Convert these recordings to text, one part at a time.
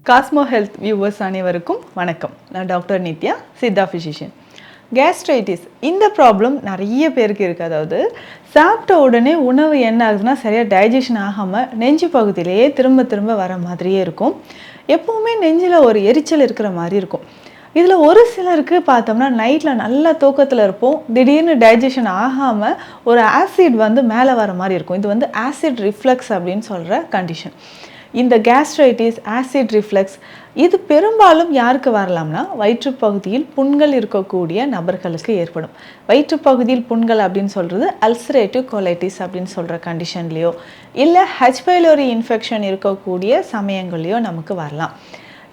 Cosmo health viewers அனைவருக்கும் வணக்கம். நான் doctor Nithya, Siddha physician. Gastritis இந்த ப்ராப்ளம் நிறைய பேருக்கு இருக்குது. அதாவது சாப்பிட்ட உடனே உணவு என்ன ஆகுதுன்னா சரியாக டைஜஷன் ஆகாமல் நெஞ்சு பகுதியிலேயே திரும்ப திரும்ப வர மாதிரியே இருக்கும். எப்போவுமே நெஞ்சில் ஒரு எரிச்சல் இருக்கிற மாதிரி இருக்கும். இதில் ஒரு சிலருக்கு பார்த்தோம்னா நைட்டில் நல்லா தூக்கத்தில் இருப்போம், திடீர்னு டைஜஷன் ஆகாமல் ஒரு ஆசிட் மேலே வர மாதிரி இருக்கும். இது ஆசிட் ரிஃப்ளக்ஸ் அப்படின்னு சொல்கிற கண்டிஷன். இந்த கேஸ்ட்ரைட்டிஸ், ஆசிட் ரிஃப்ளக்ஸ் இது பெரும்பாலும் யாருக்கு வரலாம்னா வயிற்றுப்பகுதியில் புண்கள் இருக்கக்கூடிய நபர்களுக்கு ஏற்படும். வயிற்றுப்பகுதியில் புண்கள் அப்படின்னு சொல்கிறது அல்சரேட்டிவ் கொலைட்டிஸ் அப்படின்னு சொல்கிற கண்டிஷன்லேயோ இல்லை ஹெச் பைலோரி இன்ஃபெக்ஷன் இருக்கக்கூடிய சமயங்கள்லையோ நமக்கு வரலாம்.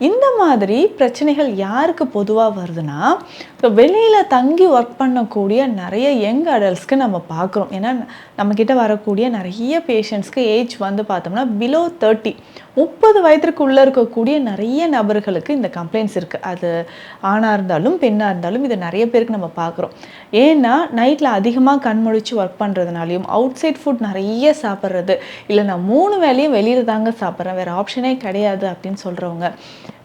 இந்த மாதிரி பிரச்சனைகள் யாருக்கு பொதுவாக வருதுன்னா, இப்போ வெளியில் தங்கி ஒர்க் பண்ணக்கூடிய நிறைய யங் அடல்ட்ஸ்க்கு நம்ம பார்க்குறோம். ஏன்னா நம்மக்கிட்ட வரக்கூடிய நிறைய பேஷண்ட்ஸ்க்கு ஏஜ் பார்த்தோம்னா பிலோ 30 வயதிற்குள்ளே இருக்கக்கூடிய நிறைய நபர்களுக்கு இந்த கம்ப்ளைண்ட்ஸ் இருக்குது. அது ஆணாக இருந்தாலும் பெண்ணாக இருந்தாலும் இது நிறைய பேருக்கு நம்ம பார்க்குறோம். ஏன்னா நைட்டில் அதிகமாக கண்முழிச்சு ஒர்க் பண்ணுறதுனாலையும், அவுட் சைட் ஃபுட் நிறைய சாப்பிட்றது, இல்லை நான் 3 வேளையும் வெளியில் தாங்க சாப்பிட்றேன், வேறு ஆப்ஷனே கிடையாது அப்படின்னு சொல்கிறவங்க,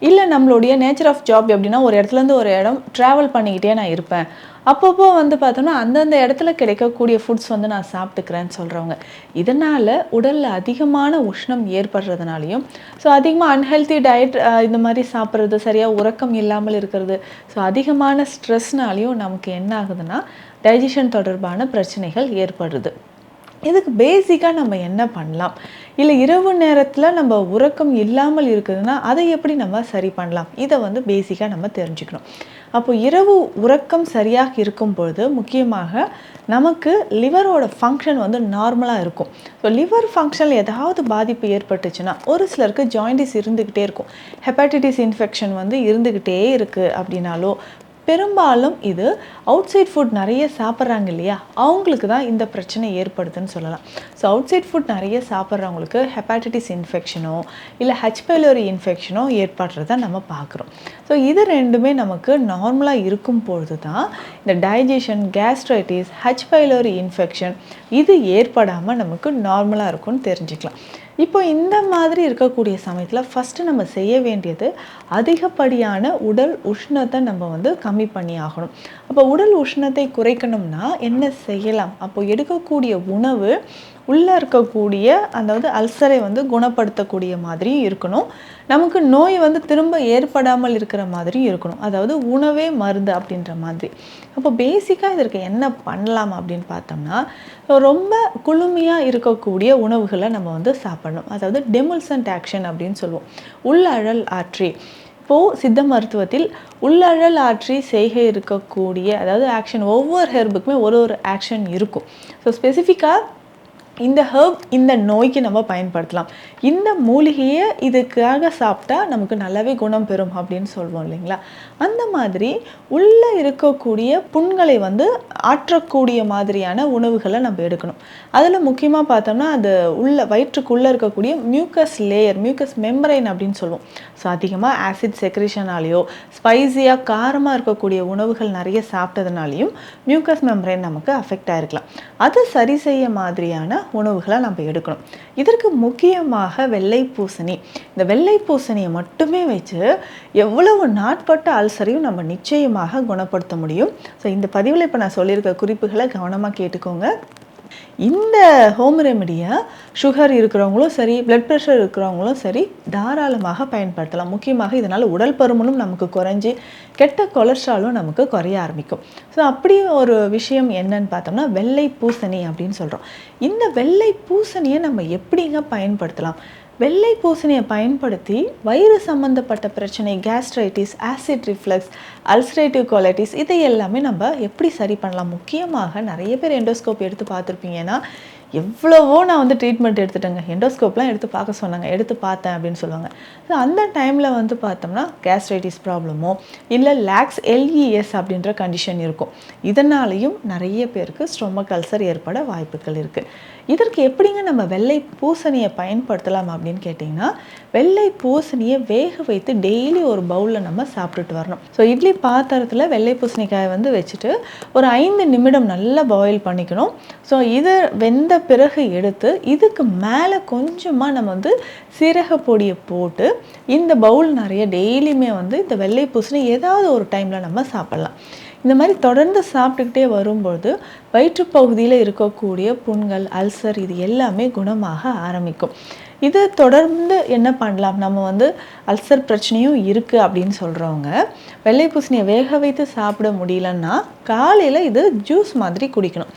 இல்லை நம்மளுடைய நேச்சர் ஆஃப் ஜாப் எப்படின்னா ஒரு இடத்துலேருந்து ஒரு இடம் ட்ராவல் பண்ணிக்கிட்டே நான் இருப்பேன், அப்பப்போ பார்த்தோம்னா அந்தந்த இடத்துல கிடைக்கக்கூடிய ஃபுட்ஸ் நான் சாப்பிட்டுக்கிறேன்னு சொல்கிறவங்க, இதனால் உடலில் அதிகமான உஷ்ணம் ஏற்படுறதுனாலையும், ஸோ அதிகமாக அன்ஹெல்த்தி டயட் இந்த மாதிரி சாப்பிட்றது, சரியாக உறக்கம் இல்லாமல் இருக்கிறது, ஸோ அதிகமான ஸ்ட்ரெஸ்னாலையும் நமக்கு என்ன ஆகுதுன்னா டைஜஷன் தொடர்பான பிரச்சனைகள் ஏற்படுது. இதுக்கு பேசிக்காக நம்ம என்ன பண்ணலாம்? இல்லை இரவு நேரத்தில் நம்ம உறக்கம் இல்லாமல் இருக்குதுன்னா அதை எப்படி நம்ம சரி பண்ணலாம்? இதை பேசிக்காக நம்ம தெரிஞ்சுக்கணும். அப்போ இரவு உறக்கம் சரியாக இருக்கும் பொழுது முக்கியமாக நமக்கு லிவரோட ஃபங்க்ஷன் நார்மலாக இருக்கும். ஸோ லிவர் ஃபங்க்ஷனில் ஏதாவது பாதிப்பு ஏற்பட்டுச்சுன்னா ஒரு சிலருக்கு ஜாயிண்டிஸ் இருந்துக்கிட்டே இருக்கும், ஹெப்பாட்டிட்டிஸ் இன்ஃபெக்ஷன் இருந்துக்கிட்டே இருக்குது அப்படின்னாலோ, பெரும்பாலும் இது அவுட் சைட் ஃபுட் நிறைய சாப்பிட்றாங்க இல்லையா, அவங்களுக்கு தான் இந்த பிரச்சனை ஏற்படுதுன்னு சொல்லலாம். ஸோ அவுட் சைட் ஃபுட் நிறைய சாப்பிட்றவங்களுக்கு ஹெப்பாட்டிட்டிஸ் இன்ஃபெக்ஷனோ இல்லை ஹெச் பைலோரி இன்ஃபெக்ஷனோ ஏற்படுறத நம்ம பார்க்குறோம். ஸோ இது ரெண்டுமே நமக்கு நார்மலாக இருக்கும் பொழுது தான் இந்த digestion, gastritis, H pylori infection இது ஏற்படாமல் நமக்கு நார்மலாக இருக்கும்னு தெரிஞ்சுக்கலாம். இப்போ இந்த மாதிரி இருக்கக்கூடிய சமயத்தில் ஃபஸ்ட்டு நம்ம செய்ய வேண்டியது அதிகப்படியான உடல் உஷ்ணத்தை நம்ம கம்மி பண்ணி ஆகணும். அப்போ உடல் உஷ்ணத்தை குறைக்கணும்னா என்ன செய்யலாம்? அப்போ எடுக்கக்கூடிய உணவு உள்ளே இருக்கக்கூடிய அதாவது அல்சரை குணப்படுத்தக்கூடிய மாதிரியும் இருக்கணும், நமக்கு நோய் திரும்ப ஏற்படாமல் இருக்கிற மாதிரியும் இருக்கணும். அதாவது உணவே மருந்து அப்படின்ற மாதிரி. அப்போ பேசிக்காக இதற்கு என்ன பண்ணலாம் அப்படின்னு பார்த்தோம்னா, ரொம்ப குளுமையாக இருக்கக்கூடிய உணவுகளை நம்ம சாப்பிடணும். அதாவது டெமுல்சன்ட் ஆக்ஷன் அப்படின்னு சொல்லுவோம், உள்ளழல் ஆற்றி. இப்போது சித்த மருத்துவத்தில் உள்ளழல் ஆற்றி செய்கை இருக்கக்கூடிய அதாவது ஆக்ஷன், ஒவ்வொரு ஹெர்புக்குமே ஒரு ஆக்ஷன் இருக்கும். ஸோ ஸ்பெசிஃபிக்காக இந்த ஹெர்ப் இந்த நோய்க்கு நம்ம பயன்படுத்தலாம், இந்த மூலிகையை இதுக்காக சாப்பிட்டா நமக்கு நல்லாவே குணம் பெறும் அப்படின்னு சொல்லுவோம் இல்லைங்களா. அந்த மாதிரி உள்ளே இருக்கக்கூடிய புண்களை ஆற்றக்கூடிய மாதிரியான உணவுகளை நம்ம எடுக்கணும். அதில் முக்கியமாக பார்த்தோம்னா அது வயிற்றுக்குள்ளே இருக்கக்கூடிய மியூக்கஸ் லேயர், மியூக்கஸ் மெம்பரைன் அப்படின்னு சொல்லுவோம். ஸோ அதிகமாக ஆசிட் செக்ரேஷனாலேயோ ஸ்பைஸியாக காரமாக இருக்கக்கூடிய உணவுகள் நிறைய சாப்பிட்டதுனாலையும் மியூக்கஸ் மெம்பரைன் நமக்கு அஃபெக்ட் ஆகிருக்கலாம். அதை சரி செய்ய மாதிரியான உணவுகளை நம்ம எடுக்கணும். இதற்கு முக்கியமாக வெள்ளை பூசணி. இந்த வெள்ளை பூசணியை மட்டுமே வச்சு எவ்வளவு நாட்பட்ட அல்சரையும் நம்ம நிச்சயமாக குணப்படுத்த முடியும். ஸோ இந்த பதிவில் இப்போ நான் சொல்லியிருக்க குறிப்புகளை கவனமாக கேட்டுக்கோங்க. இந்த ஹோம் ரெமெடியை சுகர் இருக்கிறவங்களும் சரி, பிளட் ப்ரெஷர் இருக்கிறவங்களும் சரி தாராளமாக பயன்படுத்தலாம். முக்கியமாக இதனால் உடல் பருமனும் நமக்கு குறைஞ்சி கெட்ட கொலஸ்ட்ராலும் நமக்கு குறைய ஆரம்பிக்கும். ஸோ அப்படி ஒரு விஷயம் என்னன்னு பார்த்தோம்னா வெள்ளை பூசணி அப்படின்னு சொல்கிறோம். இந்த வெள்ளை பூசணியை நம்ம எப்படிங்க பயன்படுத்தலாம்? வெள்ளை பூசணியை பயன்படுத்தி வயிறு சம்மந்தப்பட்ட பிரச்சனை, gastritis, acid reflux, ulcerative colitis இதை எல்லாமே நம்ம எப்படி சரி பண்ணலாம்? முக்கியமாக நிறைய பேர் எண்டோஸ்கோப் எடுத்து பார்த்துருப்பீங்கன்னா, எவ்வளவோ நான் ட்ரீட்மெண்ட் எடுத்துட்டேங்க, எண்டோஸ்கோப்லாம் எடுத்து பார்க்க சொன்னாங்க, எடுத்து பார்த்தேன் அப்படின்னு சொல்லுவாங்க. ஸோ அந்த டைமில் பார்த்தோம்னா கேஸ்ட்ரைட்டிஸ் ப்ராப்ளமோ இல்லை லாக்ஸ் LES அப்படின்ற கண்டிஷன் இருக்கும். இதனாலையும் நிறைய பேருக்கு ஸ்டொமக் அல்சர் ஏற்பட வாய்ப்புகள் இருக்குது. இதற்கு எப்படிங்க நம்ம வெள்ளை பூசணியை பயன்படுத்தலாம் அப்படின்னு கேட்டிங்கன்னா, வெள்ளை பூசணியை வேக வைத்து டெய்லி ஒரு பவுலில் நம்ம சாப்பிட்டுட்டு வரணும். ஸோ இட்லி பாத்திரத்தில் வெள்ளை பூசணிக்காயை வந்து வச்சுட்டு ஒரு 5 நிமிடம் நல்லா பாயில் பண்ணிக்கணும். ஸோ இது வெந்த பிறகு எடுத்து இதுக்கு மேலே கொஞ்சமாக நம்ம வந்து சீரக பொடியை போட்டு இந்த பவுல் நிறைய டெய்லியுமே வந்து இந்த வெள்ளை பூசணி ஏதாவது ஒரு டைமில் நம்ம சாப்பிட்லாம். இந்த மாதிரி தொடர்ந்து சாப்பிட்டுக்கிட்டே வரும்பொழுது வயிற்றுப்பகுதியில் இருக்கக்கூடிய புண்கள், அல்சர் இது எல்லாமே குணமாக ஆரம்பிக்கும். இது தொடர்ந்து என்ன பண்ணலாம், நம்ம வந்து அல்சர் பிரச்சனையும் இருக்குது அப்படின்னு சொல்கிறவங்க வெள்ளை பூசணியை வேக வைத்து சாப்பிட முடியலன்னா காலையில் இது ஜூஸ் மாதிரி குடிக்கணும்.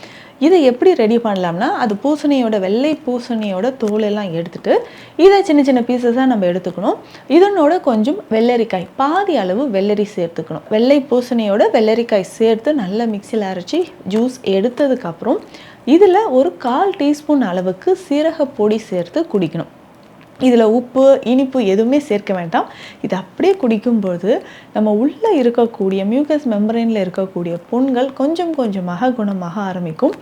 இதை எப்படி ரெடி பண்ணலாம்னா, அது பூசணியோட வெள்ளை பூசணியோட தோலெல்லாம் எடுத்துட்டு இதை சின்ன சின்ன பீசஸாக நம்ம எடுத்துக்கணும். இதனோட கொஞ்சம் வெள்ளரிக்காய், பாதி அளவு வெள்ளரி சேர்த்துக்கணும். வெள்ளை பூசணியோட வெள்ளரிக்காய் சேர்த்து நல்லா மிக்சியில் அரைச்சி ஜூஸ் எடுத்ததுக்கப்புறம் இதில் ஒரு 1/4 டீஸ்பூன் அளவுக்கு சீரக பொடி சேர்த்து குடிக்கணும். இதில் உப்பு, இனிப்பு எதுவுமே சேர்க்க வேண்டாம். இது அப்படியே குடிக்கும்போது நம்ம உள்ளே இருக்கக்கூடிய மியூக்கஸ் மெம்பரேனில் இருக்கக்கூடிய புண்கள் கொஞ்சம் கொஞ்சமாக குணமாக ஆரம்பிக்கும்.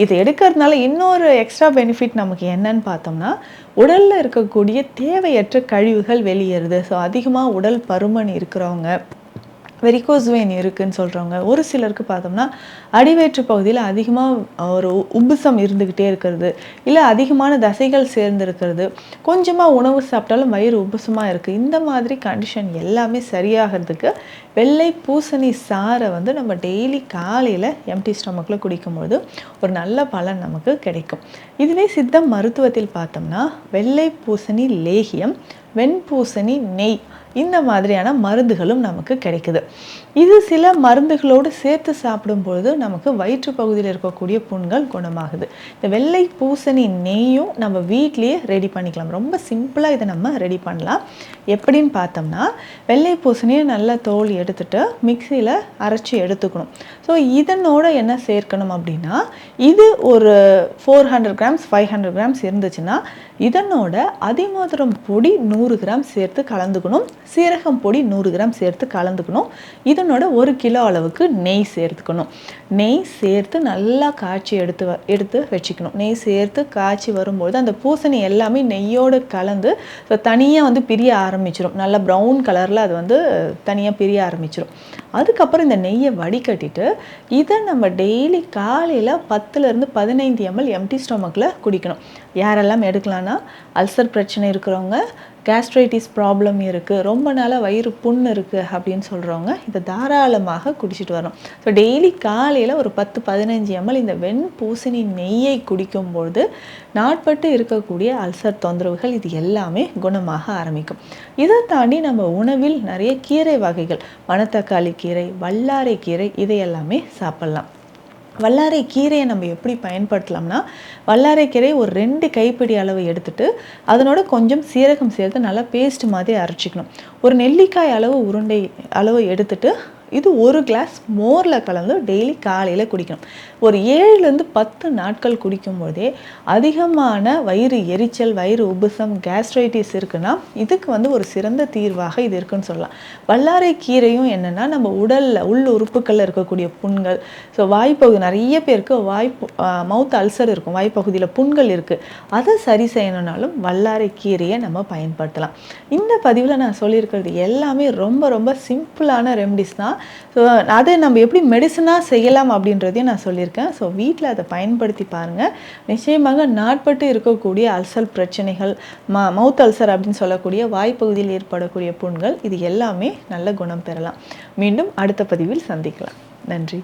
இது எடுக்கிறதுனால இன்னொரு எக்ஸ்ட்ரா பெனிஃபிட் நமக்கு என்னன்னு பார்த்தோம்னா, உடலில் இருக்கக்கூடிய தேவையற்ற கழிவுகள் வெளியேறுது. ஸோ அதிகமாக உடல் பருமன் இருக்கிறவங்க, வெரிகோஸ் வெயின் இருக்குதுன்னு சொல்கிறவங்க, ஒரு சிலருக்கு பார்த்தோம்னா அடிவயிற்று பகுதியில் அதிகமாக ஒரு உப்புசம் இருந்துக்கிட்டே இருக்கிறது, இல்லை அதிகமான தசைகள் சேர்ந்துருக்கிறது, கொஞ்சமாக உணவு சாப்பிட்டாலும் வயிறு உப்புசமாக இருக்குது, இந்த மாதிரி கண்டிஷன் எல்லாமே சரியாகிறதுக்கு வெள்ளை பூசணி சாறை வந்து நம்ம டெய்லி காலையில் எம்டி ஸ்டொமக்கில் குடிக்கும்பொழுது ஒரு நல்ல பலன் நமக்கு கிடைக்கும். இதுவே சித்த மருத்துவத்தில் பார்த்தோம்னா வெள்ளை பூசணி லேகியம், வெண்பூசணி நெய், இந்த மாதிரியான மருந்துகளும் நமக்கு கிடைக்குது. இது சில மருந்துகளோடு சேர்த்து சாப்பிடும்பொழுது நமக்கு வயிற்று பகுதியில் இருக்கக்கூடிய புண்கள் குணமாகுது. இந்த வெள்ளை பூசணி நெய்யும் நம்ம வீட்லேயே ரெடி பண்ணிக்கலாம். ரொம்ப சிம்பிளாக இதை நம்ம ரெடி பண்ணலாம். எப்படின்னு பார்த்தோம்னா, வெள்ளை பூசணியை நல்லா தோல் எடுத்துட்டு மிக்சியில் அரைச்சி எடுத்துக்கணும். ஸோ இதனோட என்ன சேர்க்கணும் அப்படின்னா, இது ஒரு 400 கிராம்ஸ் 500 கிராம்ஸ் இருந்துச்சுன்னா இதனோட அதிமதுரம் பொடி 100 கிராம் சேர்த்து கலந்துக்கணும். சீரகம் பொடி 100 கிராம் சேர்த்து கலந்துக்கணும். இதனோட 1 கிலோ அளவுக்கு நெய் சேர்த்துக்கணும். நெய் சேர்த்து நல்லா காய்ச்சி எடுத்து வச்சுக்கணும். நெய் சேர்த்து காய்ச்சி வரும்போது அந்த பூசணி எல்லாமே நெய்யோடு கலந்து தனியாக வந்து பிரிய ஆரம்பிச்சிடும். நல்லா ப்ரௌன் கலரில் அது வந்து தனியாக பிரிய ஆரம்பிச்சிடும். அதுக்கப்புறம் இந்த நெய்யை வடிகட்டிட்டு இதை நம்ம டெய்லி காலையில் 10லேருந்து 15 ml எம்டி ஸ்டொமக்கில் குடிக்கணும். யாரெல்லாம் எடுக்கலான்னா, அல்சர் பிரச்சனை இருக்கிறவங்க, கேஸ்ட்ரைட்டிஸ் ப்ராப்ளம் இருக்குது, ரொம்ப நாளாக வயிறு புண்ணு இருக்குது அப்படின்னு சொல்கிறவங்க இதை தாராளமாக குடிச்சிட்டு வரணும். ஸோ டெய்லி காலையில் ஒரு 10-15 ml இந்த வெண்பூசணி நெய்யை குடிக்கும்பொழுது நாட்பட்டு இருக்கக்கூடிய அல்சர் தொந்தரவுகள் இது எல்லாமே குணமாக ஆரம்பிக்கும். இதை தாண்டி நம்ம உணவில் நிறைய கீரை வகைகள், மணத்தக்காளி கீரை, வல்லாரை கீரை, இதையெல்லாமே சாப்பிட்லாம். வல்லாரை கீரையை நம்ம எப்படி பயன்படுத்தலாம்னா, வல்லாரை கீரை ஒரு 2 கைப்பிடி அளவு எடுத்துட்டு அதனோட கொஞ்சம் சீரகம் சேர்த்து நல்லா பேஸ்ட் மாதிரி அரைச்சிக்கணும். ஒரு நெல்லிக்காய் அளவு எடுத்துட்டு இது 1 கிளாஸ் மோரில் கலந்து டெய்லி காலையில் குடிக்கணும். ஒரு 7லேருந்து 10 நாட்கள் குடிக்கும்போதே அதிகமான வயிறு எரிச்சல், வயிறு உப்புசம், கேஸ்ட்ரைட்டிஸ் இருக்குன்னா இதுக்கு வந்து ஒரு சிறந்த தீர்வாக இது இருக்குன்னு சொல்லலாம். வல்லாரை கீரையும் என்னென்னா, நம்ம உடலில் உள்ள உறுப்புகளில் இருக்கக்கூடிய புண்கள், ஸோ வாய்ப்பகுதி நிறைய பேருக்கு மவுத் அல்சர் இருக்கும், வாய்ப்பகுதியில் புண்கள் இருக்குது, அதை சரி செய்யணுன்னாலும் வல்லாரை கீரையை நம்ம பயன்படுத்தலாம். இந்த பதிவில் நான் சொல்லியிருக்கிறது எல்லாமே ரொம்ப ரொம்ப சிம்பிளான ரெமடிஸ் தான். ஸோ அதை நம்ம எப்படி மெடிசனாக செய்யலாம் அப்படின்றதையும் நான் சொல்லியிருக்கேன். ஸோ வீட்டில் அதை பயன்படுத்தி பாருங்கள். நிச்சயமாக நாட்பட்டு இருக்கக்கூடிய அல்சர் பிரச்சனைகள், மவுத் அல்சர் அப்படின்னு சொல்லக்கூடிய வாய்ப்பகுதியில் ஏற்படக்கூடிய புண்கள், இது எல்லாமே நல்ல குணம் பெறலாம். மீண்டும் அடுத்த பதிவில் சந்திக்கலாம். நன்றி.